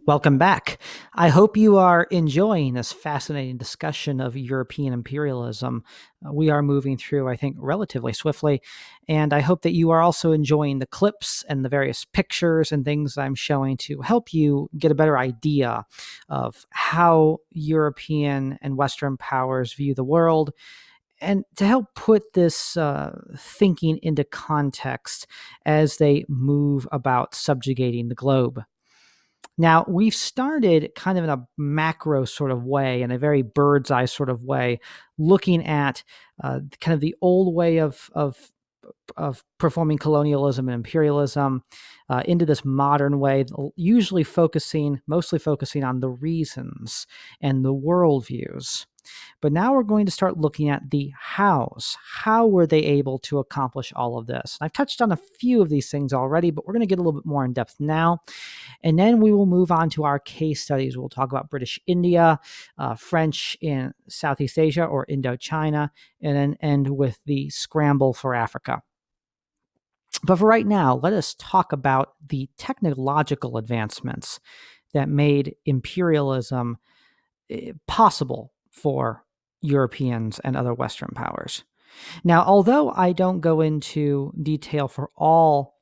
Welcome back. I hope you are enjoying this fascinating discussion of European imperialism. We are moving through, I think, relatively swiftly, and I hope that you are also enjoying the clips and the various pictures and things I'm showing to help you get a better idea of how European and Western powers view the world, and to help put this thinking into context as they move about subjugating the globe. Now, we've started kind of in a macro sort of way, in a very bird's eye sort of way, looking at kind of the old way of performing colonialism and imperialism into this modern way, usually mostly focusing on the reasons and the worldviews. But now we're going to start looking at the hows. How were they able to accomplish all of this? And I've touched on a few of these things already, but we're going to get a little bit more in depth now. And then we will move on to our case studies. We'll talk about British India, French in Southeast Asia or Indochina, and then end with the scramble for Africa. But for right now, let us talk about the technological advancements that made imperialism possible for Europeans and other Western powers. Now, although I don't go into detail for all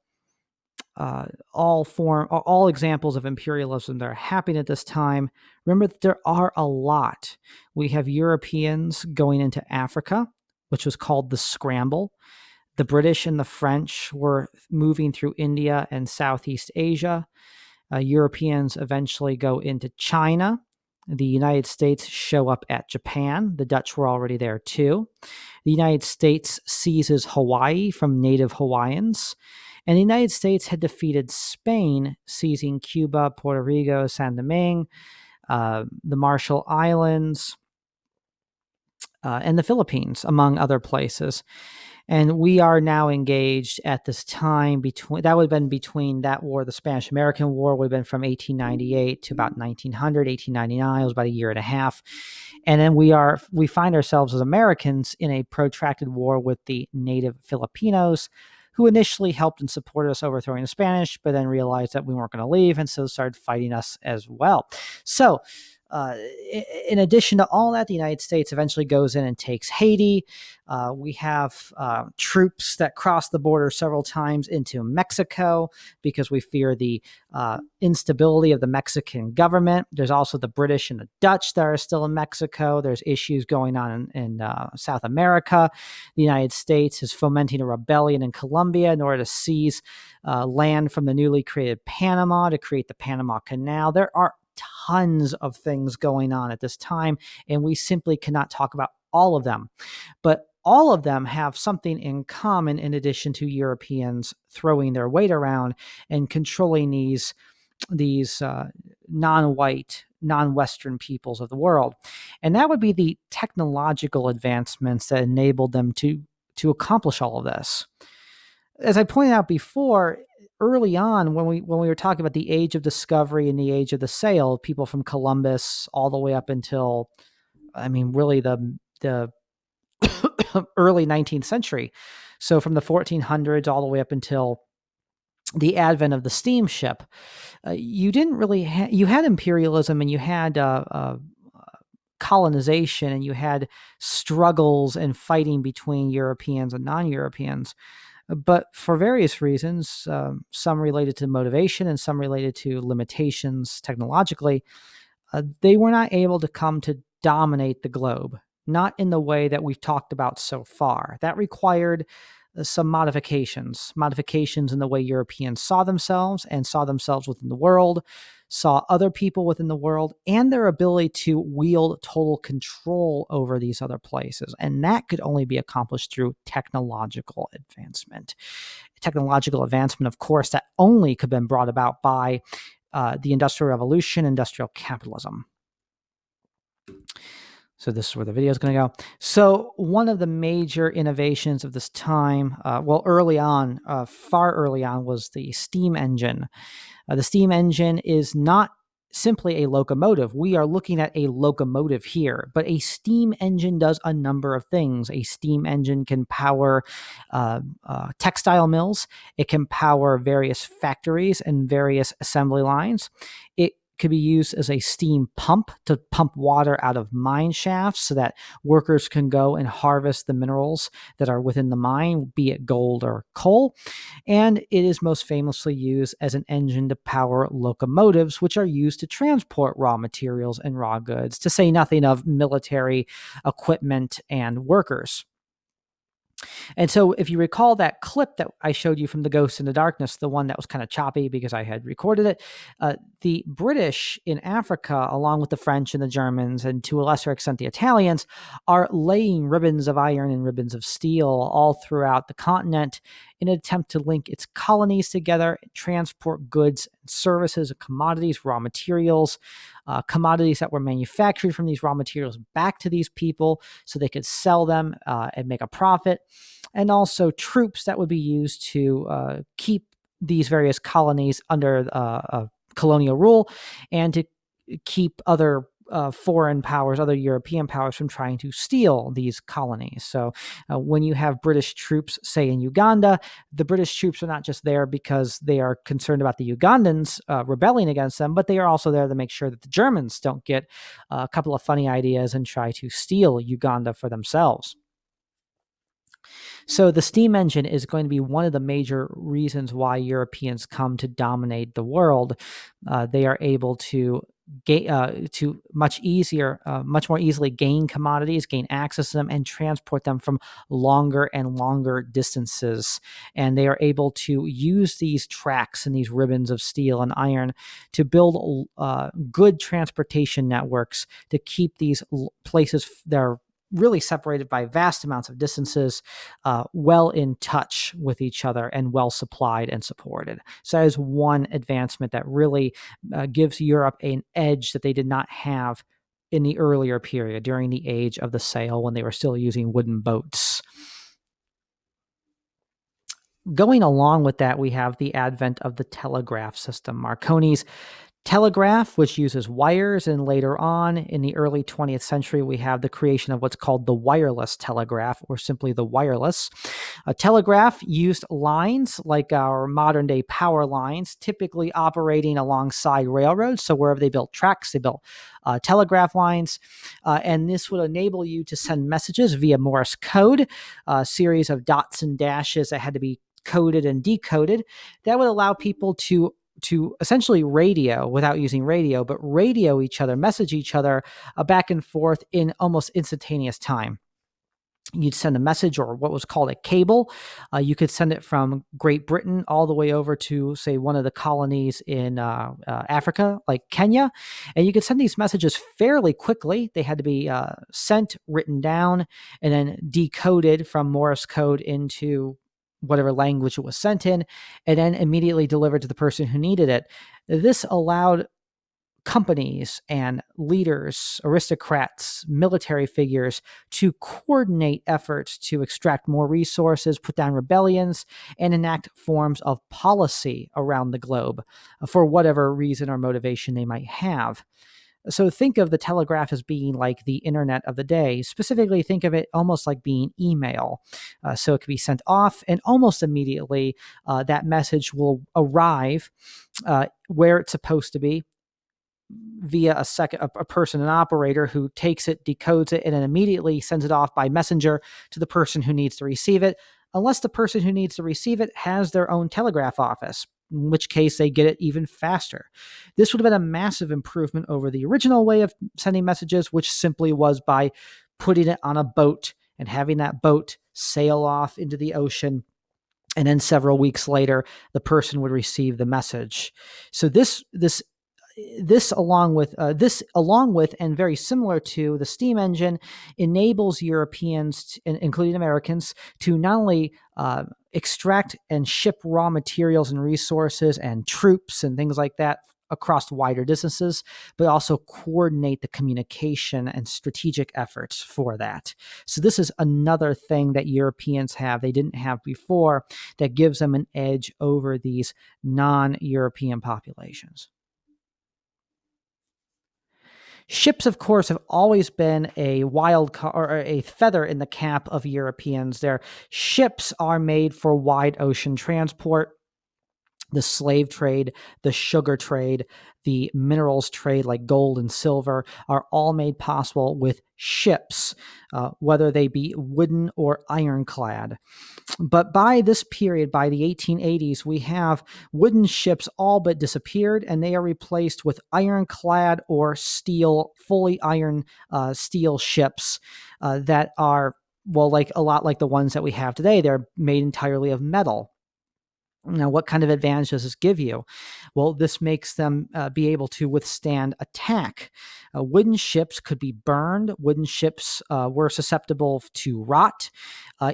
examples of imperialism that are happening at this time, remember that there are a lot. We have Europeans going into Africa, which was called the Scramble. The British and the French were moving through India and Southeast Asia. Europeans eventually go into China. The United States show up at Japan. The Dutch were already there too. The United States seizes Hawaii from native Hawaiians. And the United States had defeated Spain, seizing Cuba, Puerto Rico, San Domingue, the Marshall Islands, and the Philippines, among other places. And we are now engaged at this time that would have been between that war, the Spanish-American War, would have been from 1898 to about 1900, 1899. It was about a year and a half. And then we find ourselves as Americans in a protracted war with the native Filipinos, who initially helped and supported us overthrowing the Spanish, but then realized that we weren't going to leave, and so started fighting us as well. So, in addition to all that, the United States eventually goes in and takes Haiti. We have troops that cross the border several times into Mexico because we fear the instability of the Mexican government. There's also the British and the Dutch that are still in Mexico. There's issues going on in South America. The United States is fomenting a rebellion in Colombia in order to seize land from the newly created Panama to create the Panama Canal. There are tons of things going on at this time, and we simply cannot talk about all of them. But all of them have something in common in addition to Europeans throwing their weight around and controlling these non-white, non-Western peoples of the world. And that would be the technological advancements that enabled them to accomplish all of this. As I pointed out before, early on, when we were talking about the age of discovery and the age of the sail, people from Columbus all the way up until, really the early 19th century. So from the 1400s all the way up until the advent of the steamship, you didn't really you had imperialism, and you had colonization, and you had struggles and fighting between Europeans and non-Europeans. But for various reasons, some related to motivation and some related to limitations technologically, they were not able to come to dominate the globe, not in the way that we've talked about so far. That required some modifications in the way Europeans saw themselves within the world, saw other people within the world, and their ability to wield total control over these other places. And that could only be accomplished through technological advancement. Technological advancement, of course, that only could have been brought about by the Industrial Revolution, industrial capitalism. So this is where the video is going to go. So one of the major innovations of this time, early on, far early on, was the steam engine. The steam engine is not simply a locomotive. We are looking at a locomotive here, but a steam engine does a number of things. A steam engine can power textile mills. It can power various factories and various assembly lines. It could be used as a steam pump to pump water out of mine shafts so that workers can go and harvest the minerals that are within the mine, be it gold or coal. And it is most famously used as an engine to power locomotives, which are used to transport raw materials and raw goods, to say nothing of military equipment and workers. And so, if you recall that clip that I showed you from The Ghost in the Darkness, the one that was kind of choppy because I had recorded it, the British in Africa, along with the French and the Germans, and to a lesser extent the Italians, are laying ribbons of iron and ribbons of steel all throughout the continent in an attempt to link its colonies together, transport goods and services, commodities, raw materials, commodities that were manufactured from these raw materials back to these people so they could sell them and make a profit, and also troops that would be used to keep these various colonies under colonial rule, and to keep other foreign powers, other European powers, from trying to steal these colonies. So when you have British troops, say in Uganda, the British troops are not just there because they are concerned about the Ugandans rebelling against them, but they are also there to make sure that the Germans don't get a couple of funny ideas and try to steal Uganda for themselves. So the steam engine is going to be one of the major reasons why Europeans come to dominate the world. They are able to much more easily gain commodities, gain access to them, and transport them from longer and longer distances. And they are able to use these tracks and these ribbons of steel and iron to build good transportation networks to keep these places that are really separated by vast amounts of distances, well in touch with each other and well supplied and supported. So that is one advancement that really gives Europe an edge that they did not have in the earlier period during the age of the sail, when they were still using wooden boats. Going along with that, we have the advent of the telegraph system. Marconi's telegraph, which uses wires, and later on in the early 20th century, we have the creation of what's called the wireless telegraph, or simply the wireless. A telegraph used lines like our modern day power lines, typically operating alongside railroads. So wherever they built tracks, they built telegraph lines. And this would enable you to send messages via Morse code, a series of dots and dashes that had to be coded and decoded. That would allow people to essentially radio without using radio, but radio each other, message each other back and forth in almost instantaneous time. You'd send a message, or what was called a cable. You could send it from Great Britain all the way over to, say, one of the colonies in Africa, like Kenya. And you could send these messages fairly quickly. They had to be sent, written down, and then decoded from Morse code into whatever language it was sent in, and then immediately delivered to the person who needed it. This allowed companies and leaders, aristocrats, military figures to coordinate efforts to extract more resources, put down rebellions, and enact forms of policy around the globe for whatever reason or motivation they might have. So think of the telegraph as being like the internet of the day. Specifically, think of it almost like being email. So it can be sent off, and almost immediately that message will arrive where it's supposed to be, via a person, an operator, who takes it, decodes it, and then immediately sends it off by messenger to the person who needs to receive it, unless the person who needs to receive it has their own telegraph office, in which case they get it even faster. This would have been a massive improvement over the original way of sending messages, which simply was by putting it on a boat and having that boat sail off into the ocean. And then several weeks later, the person would receive the message. So this along with and very similar to the steam engine, enables Europeans, including Americans, to not only extract and ship raw materials and resources and troops and things like that across wider distances, but also coordinate the communication and strategic efforts for that. So this is another thing that Europeans have they didn't have before, that gives them an edge over these non-European populations. Ships, of course, have always been a wild card, or a feather in the cap of Europeans. Their ships are made for wide ocean transport. The slave trade, the sugar trade, the minerals trade like gold and silver are all made possible with ships, whether they be wooden or ironclad. But by this period, by the 1880s, we have wooden ships all but disappeared, and they are replaced with ironclad or steel, fully iron steel ships that are, well, like a lot like the ones that we have today. They're made entirely of metal. Now, what kind of advantage does this give you? Well, this makes them be able to withstand attack. Wooden ships could be burned. Wooden ships were susceptible to rot.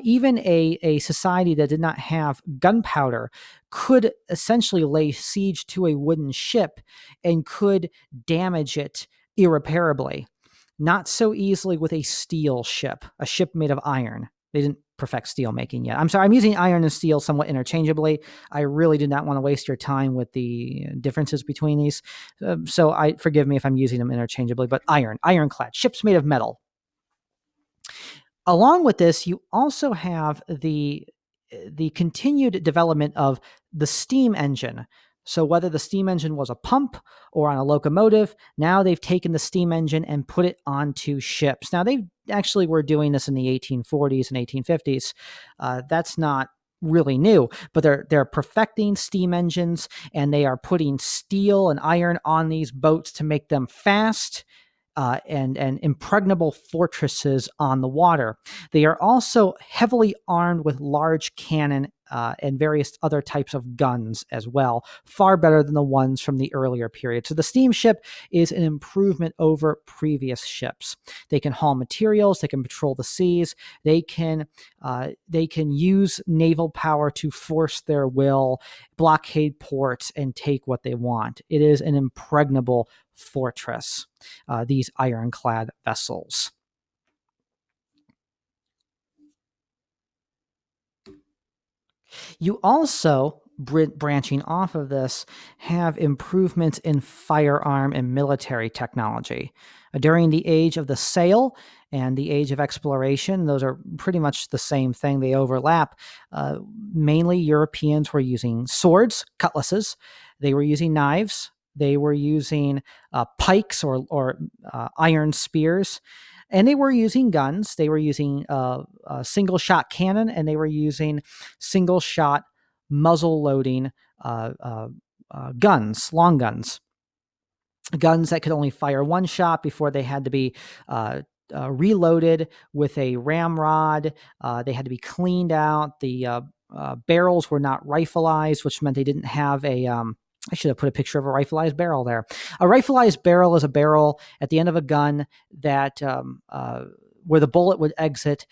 Even a society that did not have gunpowder could essentially lay siege to a wooden ship and could damage it irreparably. Not so easily with a steel ship, a ship made of iron. They didn't perfect steel making yet. I'm sorry, I'm using iron and steel somewhat interchangeably. I really did not want to waste your time with the differences between these. So forgive me if I'm using them interchangeably, but ironclad, ships made of metal. Along with this, you also have the continued development of the steam engine. So whether the steam engine was a pump or on a locomotive, now they've taken the steam engine and put it onto ships. Now, they actually were doing this in the 1840s and 1850s. That's not really new, but they're perfecting steam engines, and they are putting steel and iron on these boats to make them fast and impregnable fortresses on the water. They are also heavily armed with large cannon and various other types of guns as well, far better than the ones from the earlier period. So the steamship is an improvement over previous ships. They can haul materials, they can patrol the seas, they can use naval power to force their will, blockade ports, and take what they want. It is an impregnable fortress, these ironclad vessels. You also, branching off of this, have improvements in firearm and military technology. During the age of the sail and the age of exploration, those are pretty much the same thing. They overlap. Mainly Europeans were using swords, cutlasses. They were using knives. They were using pikes or iron spears. And they were using guns. They were using a single shot cannon, and they were using single shot muzzle loading guns, long guns that could only fire one shot before they had to be reloaded with a ramrod. They had to be cleaned out. The barrels were not rifleized, which meant they didn't have a I should have put a picture of a rifleized barrel there. A rifleized barrel is a barrel at the end of a gun that where the bullet would exit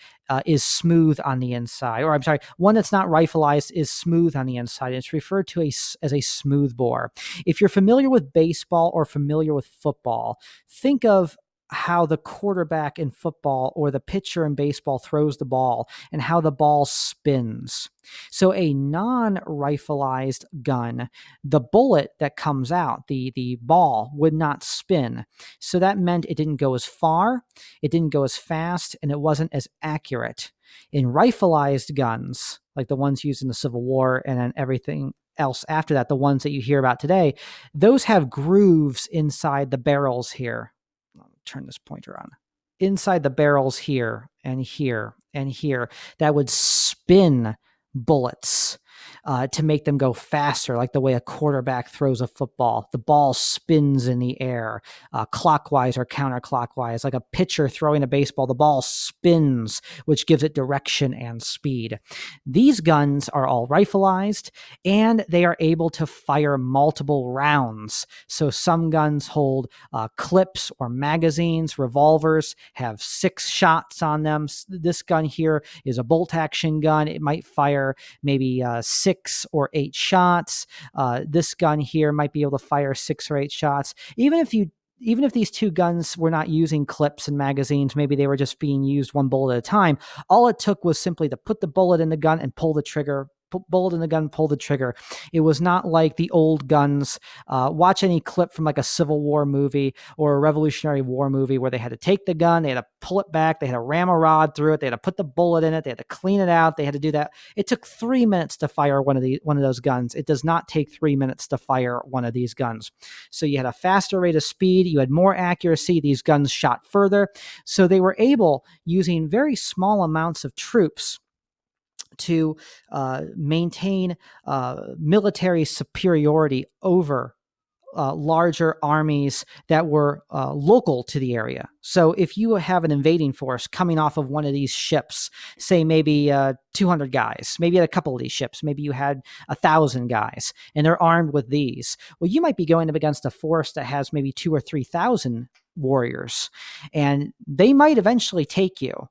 is smooth on the inside. Or I'm sorry, one that's not rifleized is smooth on the inside. It's referred to as a smooth bore. If you're familiar with baseball or familiar with football, think of how the quarterback in football or the pitcher in baseball throws the ball and how the ball spins. So a non-rifleized gun, the bullet that comes out, the ball would not spin. So that meant it didn't go as far, it didn't go as fast, and it wasn't as accurate. In rifleized guns, like the ones used in the Civil War and then everything else after that, the ones that you hear about today, those have grooves inside the barrels here. Turn this pointer on. Inside the barrels here and here and here that would spin bullets to make them go faster, like the way a quarterback throws a football. The ball spins in the air, clockwise or counterclockwise, like a pitcher throwing a baseball. The ball spins, which gives it direction and speed. These guns are all rifleized, and they are able to fire multiple rounds. So some guns hold clips or magazines. Revolvers have 6 shots on them. This gun here is a bolt action gun. It might fire maybe 6 or 8 shots. This gun here might be able to fire 6 or 8 shots. Even if these two guns were not using clips and magazines, maybe they were just being used one bullet at a time, all it took was simply to put the bullet in the gun and pull the trigger, bullet in the gun, pull the trigger. It was not like the old guns. Watch any clip from like a Civil War movie or a Revolutionary War movie where they had to take the gun, they had to pull it back, they had to ram a rod through it, they had to put the bullet in it, they had to clean it out, they had to do that. It took 3 minutes to fire one of those guns. It does not take 3 minutes to fire one of these guns. So you had a faster rate of speed, you had more accuracy, these guns shot further. So they were able, using very small amounts of troops, to maintain military superiority over larger armies that were local to the area. So if you have an invading force coming off of one of these ships, say maybe 200 guys, maybe at a couple of these ships, maybe you had 1,000 guys and they're armed with these. Well, you might be going up against a force that has maybe 2,000 or 3,000 warriors, and they might eventually take you.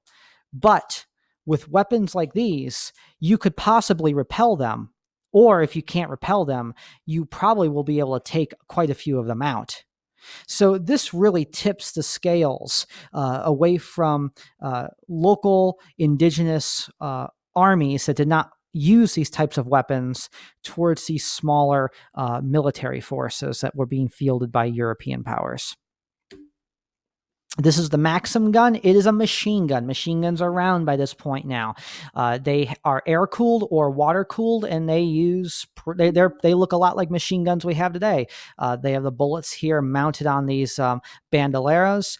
But with weapons like these, you could possibly repel them. Or if you can't repel them, you probably will be able to take quite a few of them out. So this really tips the scales away from local indigenous armies that did not use these types of weapons towards these smaller military forces that were being fielded by European powers. This is the Maxim gun. It is a machine gun. Machine guns are around by this point now. They are air-cooled or water-cooled, and they look a lot like machine guns we have today. They have the bullets here mounted on these bandoleros.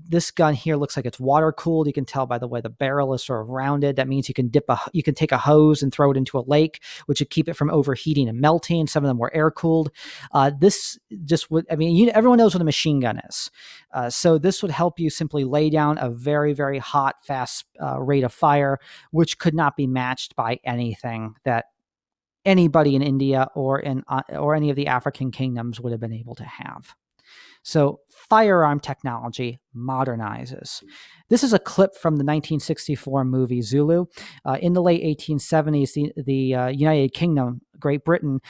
This gun here looks like it's water-cooled. You can tell by the way the barrel is sort of rounded. That means you can take a hose and throw it into a lake, which would keep it from overheating and melting. Some of them were air-cooled. Everyone knows what a machine gun is. So this would help you simply lay down a very, very hot, fast rate of fire, which could not be matched by anything that anybody in India or any of the African kingdoms would have been able to have. So firearm technology modernizes. This is a clip from the 1964 movie Zulu. In the late 1870s, the United Kingdom, Great Britain,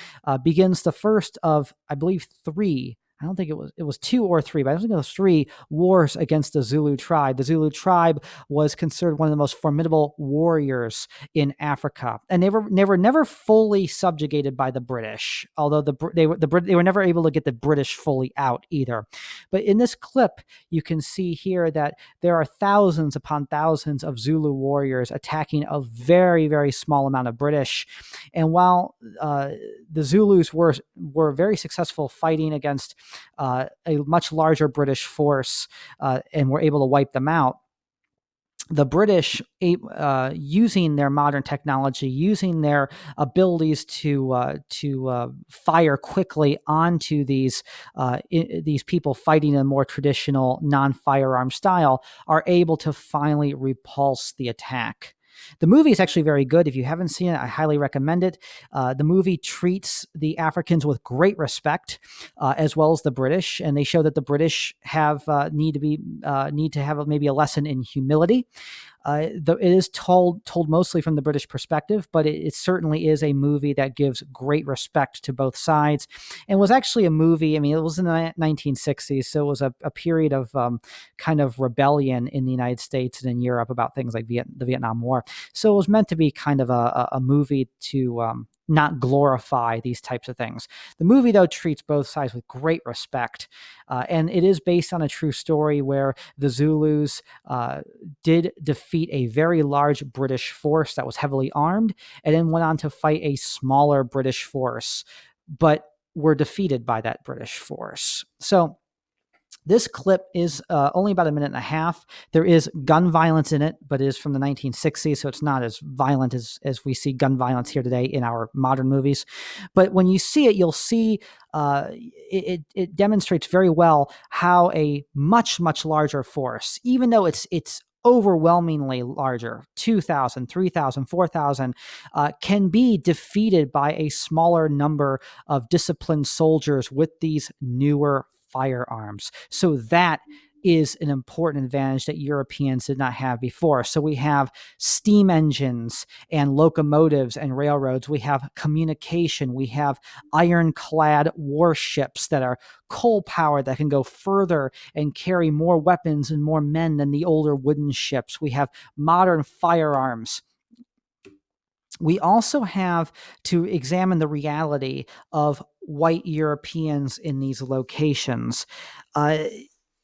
begins the first of, I believe, 3. I don't think it was 2 or 3, but I don't think it was 3 wars against the Zulu tribe. The Zulu tribe was considered one of the most formidable warriors in Africa, and they were never fully subjugated by the British. Although they were never able to get the British fully out either. But in this clip, you can see here that there are thousands upon thousands of Zulu warriors attacking a very, very small amount of British. And while the Zulus were very successful fighting against a much larger British force and were able to wipe them out, the British, using their modern technology, using their abilities to fire quickly onto these people fighting in a more traditional non-firearm style, are able to finally repulse the attack. The movie is actually very good. If you haven't seen it, I highly recommend it. The movie treats the Africans with great respect, as well as the British, and they show that the British need to have maybe a lesson in humility. It is told mostly from the British perspective, but it certainly is a movie that gives great respect to both sides, and was actually a movie. I mean, it was in the 1960s, so it was a period of kind of rebellion in the United States and in Europe about things like the Vietnam War. So it was meant to be kind of a movie to not glorify these types of things. The movie, though, treats both sides with great respect, and it is based on a true story where the Zulus did defeat a very large British force that was heavily armed, and then went on to fight a smaller British force, but were defeated by that British force. So this clip is only about a minute and a half. There is gun violence in it, but it is from the 1960s, so it's not as violent as we see gun violence here today in our modern movies. But when you see it, you'll see it demonstrates very well how a much, much larger force, even though it's overwhelmingly larger, 2,000, 3,000, 4,000, can be defeated by a smaller number of disciplined soldiers with these newer firearms. So that is an important advantage that Europeans did not have before. So we have steam engines and locomotives and railroads. We have communication. We have ironclad warships that are coal-powered that can go further and carry more weapons and more men than the older wooden ships. We have modern firearms. We also have to examine the reality of white Europeans in these locations. Uh,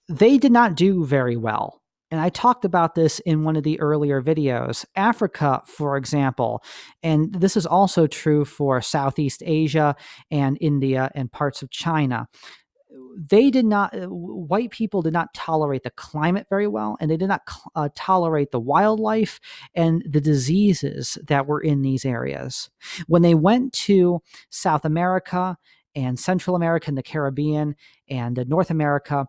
they did not do very well. And I talked about this in one of the earlier videos. Africa, for example, and this is also true for Southeast Asia and India and parts of China. They did not, white people did not tolerate the climate very well, and they did not tolerate the wildlife and the diseases that were in these areas. When they went to South America and Central America and the Caribbean and North America,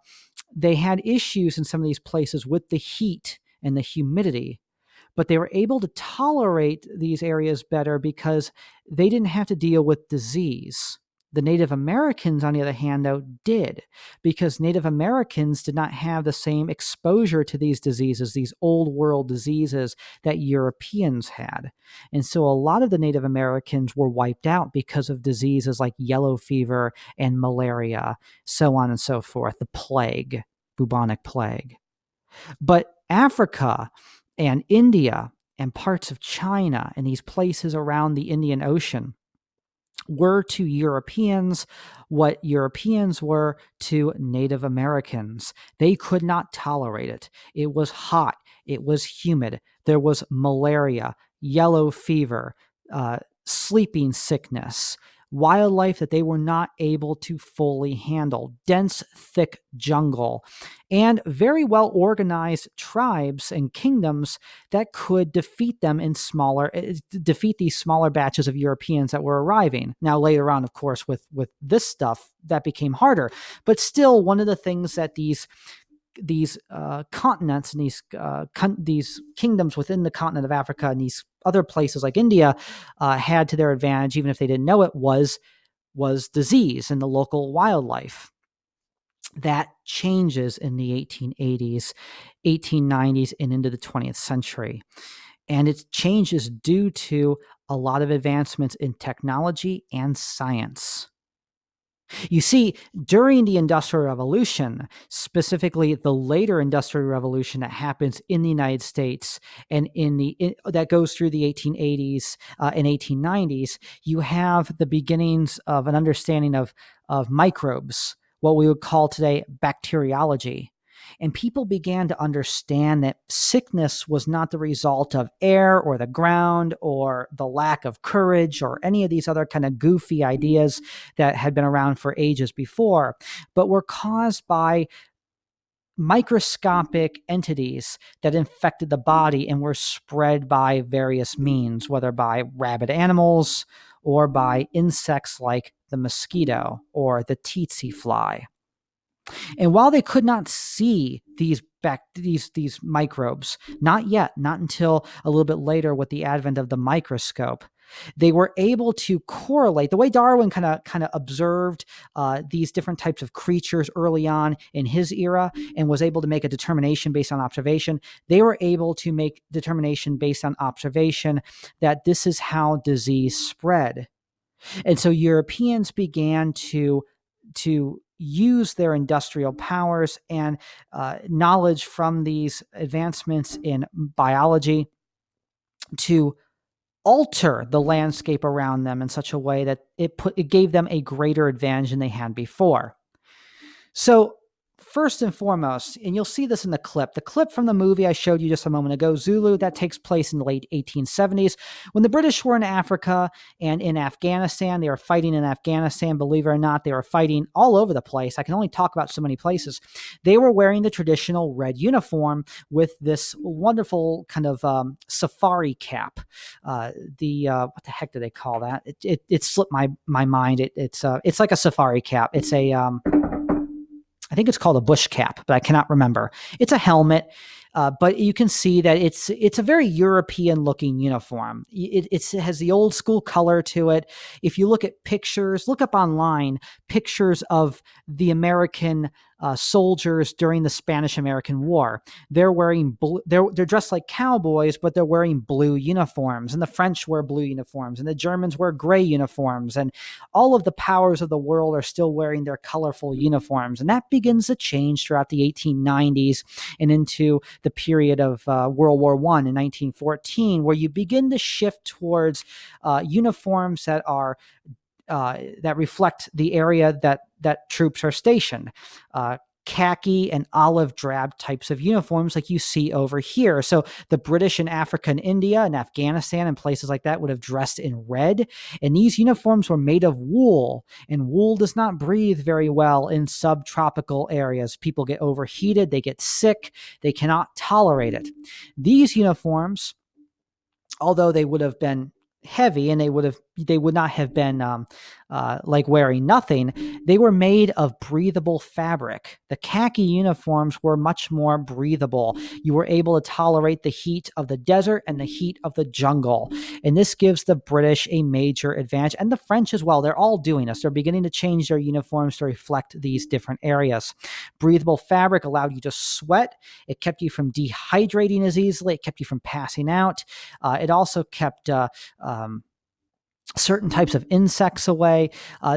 they had issues in some of these places with the heat and the humidity, but they were able to tolerate these areas better because they didn't have to deal with disease. The Native Americans, on the other hand, though, did, because Native Americans did not have the same exposure to these diseases, these old world diseases that Europeans had. And so a lot of the Native Americans were wiped out because of diseases like yellow fever and malaria, so on and so forth, the plague, bubonic plague. But Africa and India and parts of China and these places around the Indian Ocean were to Europeans what Europeans were to Native Americans. They could not tolerate it. It was hot. It was humid. There was malaria, yellow fever, sleeping sickness, wildlife that they were not able to fully handle, dense, thick jungle, and very well organized tribes and kingdoms that could defeat them in defeat these smaller batches of Europeans that were arriving. Now, later on, of course, with this stuff, that became harder. But still, one of the things that these continents and these kingdoms within the continent of Africa and these other places like India had to their advantage, even if they didn't know it, was disease and the local wildlife. That changes in the 1880s, 1890s, and into the 20th century. And it changes due to a lot of advancements in technology and science. You see, during the Industrial Revolution, specifically the later Industrial Revolution that happens in the United States and that goes through the 1880s and 1890s, you have the beginnings of an understanding of microbes, what we would call today bacteriology. And people began to understand that sickness was not the result of air or the ground or the lack of courage or any of these other kind of goofy ideas that had been around for ages before, but were caused by microscopic entities that infected the body and were spread by various means, whether by rabid animals or by insects like the mosquito or the tsetse fly. And while they could not see these microbes, not yet, not until a little bit later with the advent of the microscope, they were able to correlate the way Darwin kind of observed these different types of creatures early on in his era and was able to make a determination based on observation. They were able to make determination based on observation that this is how disease spread. And so Europeans began to use their industrial powers and knowledge from these advancements in biology to alter the landscape around them in such a way that it gave them a greater advantage than they had before. So first and foremost, and you'll see this in the clip from the movie I showed you just a moment ago, Zulu, that takes place in the late 1870s. When the British were in Africa and in Afghanistan, they were fighting in Afghanistan, believe it or not, they were fighting all over the place. I can only talk about so many places. They were wearing the traditional red uniform with this wonderful kind of safari cap. What the heck do they call that? It slipped my mind. It's like a safari cap. It's a I think it's called a bush cap, but I cannot remember. It's a helmet, but you can see that it's a very European-looking uniform. It has the old school color to it. If you look at pictures, look up online pictures of the American soldiers during the Spanish-American War. They're wearing blue, they're dressed like cowboys, but they're wearing blue uniforms. And the French wear blue uniforms, and the Germans wear gray uniforms. And all of the powers of the world are still wearing their colorful uniforms. And that begins to change throughout the 1890s and into the period of World War I in 1914, where you begin to shift towards uniforms that reflect the area that troops are stationed. Khaki and olive drab types of uniforms like you see over here. So the British in Africa and India and Afghanistan and places like that would have dressed in red. And these uniforms were made of wool, and wool does not breathe very well in subtropical areas. People get overheated, they get sick, they cannot tolerate it. These uniforms, although they would have been heavy and they would not have been like wearing nothing, they were made of breathable fabric. The khaki uniforms were much more breathable. You were able to tolerate the heat of the desert and the heat of the jungle. And this gives the British a major advantage, and the French as well. They're all doing this. They're beginning to change their uniforms to reflect these different areas. Breathable fabric allowed you to sweat. It kept you from dehydrating as easily. It kept you from passing out. It also kept certain types of insects away.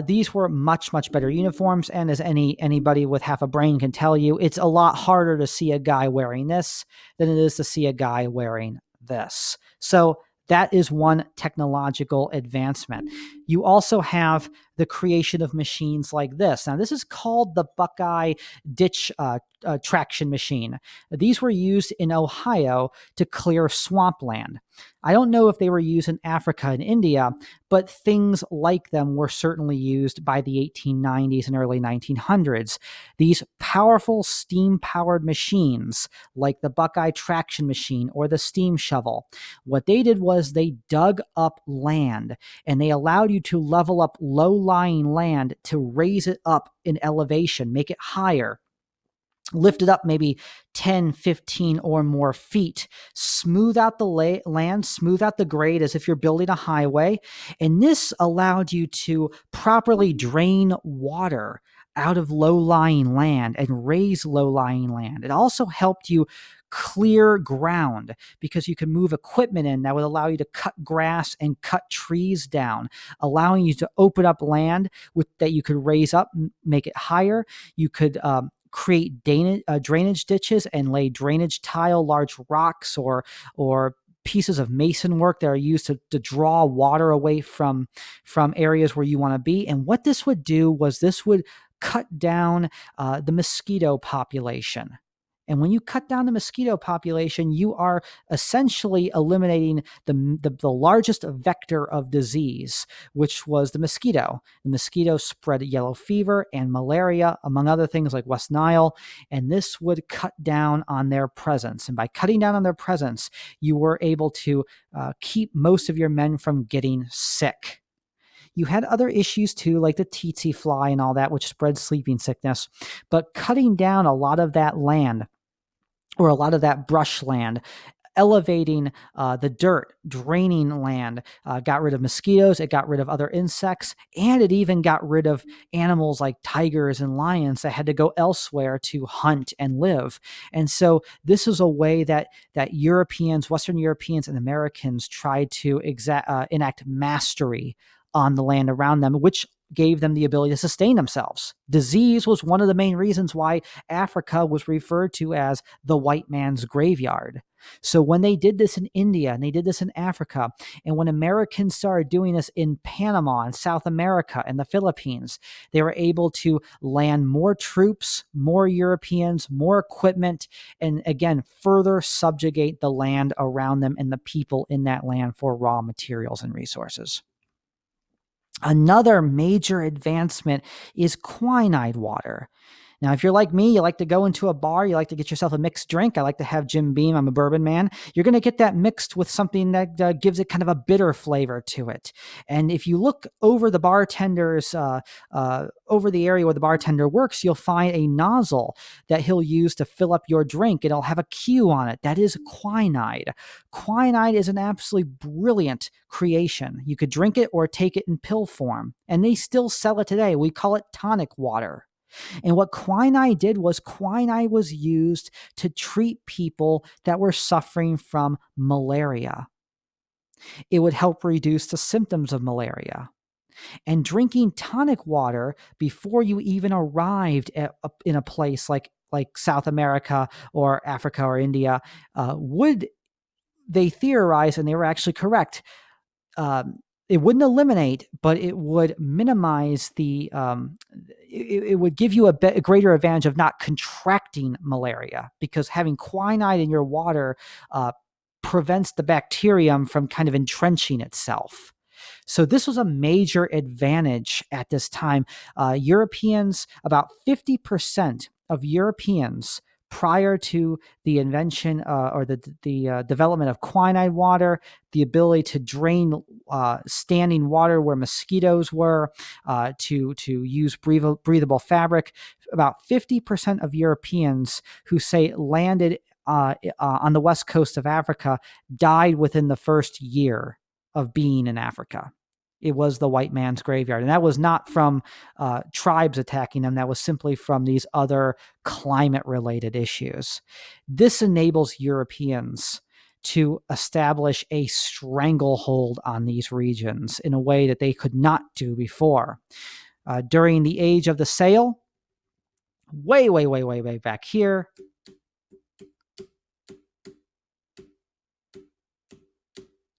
These were much, much better uniforms. And as anybody with half a brain can tell you, it's a lot harder to see a guy wearing this than it is to see a guy wearing this. So that is one technological advancement. You also have the creation of machines like this. Now, this is called the Buckeye ditch traction machine. These were used in Ohio to clear swampland. I don't know if they were used in Africa and India, but things like them were certainly used by the 1890s and early 1900s. These powerful steam-powered machines, like the Buckeye traction machine or the steam shovel, what they did was they dug up land, and they allowed you to level up low-lying land to raise it up in elevation, make it higher, lift it up maybe 10, 15 or more feet, smooth out the land, smooth out the grade as if you're building a highway. And this allowed you to properly drain water out of low-lying land and raise low-lying land. It also helped you clear ground because you could move equipment in that would allow you to cut grass and cut trees down, allowing you to open up land that you could raise up, make it higher. You could create drainage ditches and lay drainage tile, large rocks or pieces of mason work that are used to draw water away from areas where you want to be. And what this would do was this would cut down the mosquito population. And when you cut down the mosquito population, you are essentially eliminating the largest vector of disease, which was the mosquito. The mosquito spread yellow fever and malaria, among other things like West Nile, and this would cut down on their presence. And by cutting down on their presence, you were able to keep most of your men from getting sick. You had other issues too, like the tsetse fly and all that, which spread sleeping sickness. But cutting down a lot of that land, or a lot of that brush land, elevating the dirt, draining land, got rid of mosquitoes, it got rid of other insects, and it even got rid of animals like tigers and lions that had to go elsewhere to hunt and live. And so this is a way that Europeans, Western Europeans and Americans tried to enact mastery on the land around them, which gave them the ability to sustain themselves. Disease was one of the main reasons why Africa was referred to as the white man's graveyard. So when they did this in India and they did this in Africa, and when Americans started doing this in Panama and South America and the Philippines, they were able to land more troops, more Europeans, more equipment, and again, further subjugate the land around them and the people in that land for raw materials and resources. Another major advancement is quinine water. Now, if you're like me, you like to go into a bar, you like to get yourself a mixed drink. I like to have Jim Beam. I'm a bourbon man. You're going to get that mixed with something that gives it kind of a bitter flavor to it. And if you look over the bartender's, over the area where the bartender works, you'll find a nozzle that he'll use to fill up your drink. It'll have a Q on it. That is quinine. Quinine is an absolutely brilliant creation. You could drink it or take it in pill form, and they still sell it today. We call it tonic water. And what quinine did was quinine was used to treat people that were suffering from malaria. It would help reduce the symptoms of malaria. And drinking tonic water before you even arrived in a place like South America or Africa or India would, they theorized, and they were actually correct, it wouldn't eliminate, but it would minimize it would give you a greater advantage of not contracting malaria, because having quinine in your water prevents the bacterium from kind of entrenching itself. So this was a major advantage at this time. Europeans, about 50% of Europeans prior to the invention or the development of quinine water, the ability to drain standing water where mosquitoes were, to use breathable fabric, about 50% of Europeans who say landed on the west coast of Africa died within the first year of being in Africa. It was the white man's graveyard. And that was not from tribes attacking them. That was simply from these other climate-related issues. This enables Europeans to establish a stranglehold on these regions in a way that they could not do before. During the age of the sail, way back here,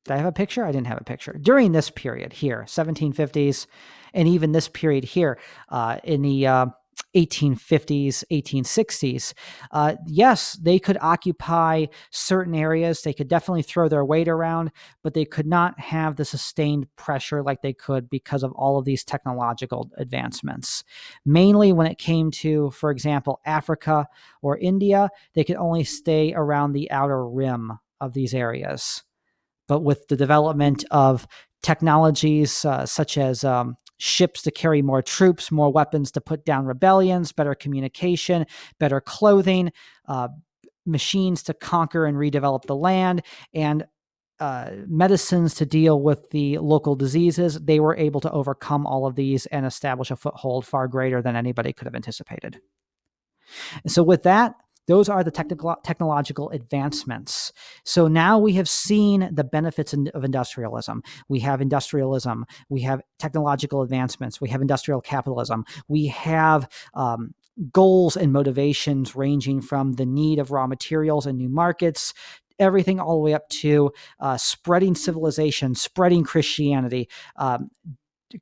did I have a picture? I didn't have a picture. During this period here, 1750s, and even this period here in the 1850s, 1860s, yes, they could occupy certain areas. They could definitely throw their weight around, but they could not have the sustained pressure like they could because of all of these technological advancements. Mainly when it came to, for example, Africa or India, they could only stay around the outer rim of these areas. But with the development of technologies such as ships to carry more troops, more weapons to put down rebellions, better communication, better clothing, machines to conquer and redevelop the land, and medicines to deal with the local diseases, they were able to overcome all of these and establish a foothold far greater than anybody could have anticipated. And so with that, those are the technological advancements. So now we have seen the benefits of industrialism. We have industrialism. We have technological advancements. We have industrial capitalism. We have goals and motivations ranging from the need of raw materials and new markets, everything all the way up to spreading civilization, spreading Christianity,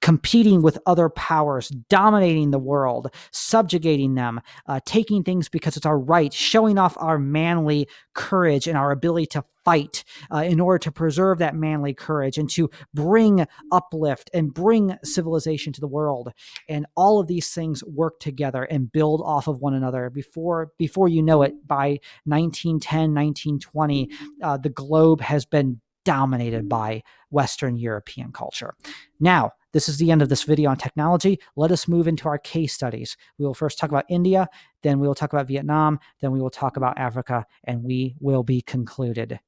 competing with other powers, dominating the world, subjugating them, taking things because it's our right, showing off our manly courage and our ability to fight in order to preserve that manly courage and to bring uplift and bring civilization to the world. And all of these things work together and build off of one another. Before you know it, by 1910, 1920, the globe has been dominated by Western European culture. Now, this is the end of this video on technology. Let us move into our case studies. We will first talk about India, then we will talk about Vietnam, then we will talk about Africa, and we will be concluded.